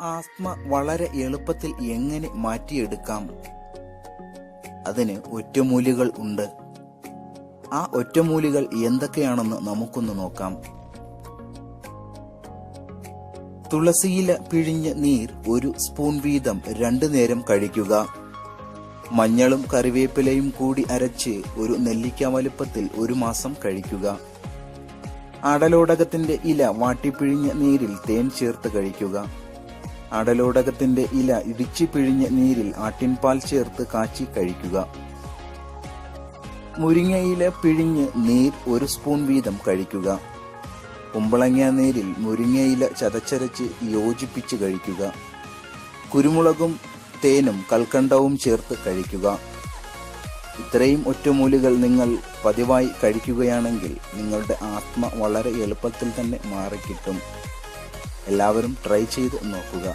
Asthma വളരെ എളുപ്പത്തിൽ എങ്ങനെ മാറ്റിയെടുക്കാം? അതിന് ഒറ്റമൂലികൾ ഉണ്ട്. ആ ഒറ്റമൂലികൾ എന്തൊക്കെയാണെന്ന് നമുക്കൊന്ന് നോക്കാം. തുളസിയില പിഴിഞ്ഞ നീർ 1 സ്പൂൺ വീതം 2 നേരം കഴിക്കുക. മഞ്ഞളും കറിവേപ്പിലയും കൂടി അരച്ച് ഒരു നെല്ലിക്ക വലുപ്പത്തിൽ 1 മാസം കഴിക്കുക. അടലോടകത്തിന്റെ ഇല വാട്ടിപ്പിഴിഞ്ഞ നീരിൽ തേൻ ചേർത്ത് കഴിക്കുക. അടലോടകത്തിന്റെ ഇല ഇടിച്ചു പിഴിഞ്ഞ നീരിൽ ആട്ടിൻപാൽ ചേർത്ത് കാച്ചി കഴിക്കുക. മുരിങ്ങയില പിഴിഞ്ഞ് നീർ 1 സ്പൂൺ വീതം കഴിക്കുക. കുമ്പളങ്ങ നീരിൽ മുരിങ്ങയില ചതച്ചരച്ച് യോജിപ്പിച്ച് കഴിക്കുക. കുരുമുളകും തേനും കൽക്കണ്ടവും ചേർത്ത് കഴിക്കുക. ഇത്രയും ഒറ്റമൂലികൾ നിങ്ങൾ പതിവായി കഴിക്കുകയാണെങ്കിൽ നിങ്ങളുടെ ആസ്മ വളരെ എളുപ്പത്തിൽ തന്നെ മാറിക്കിട്ടും. എല്ലാവരും ട്രൈ ചെയ്ത് നോക്കുക.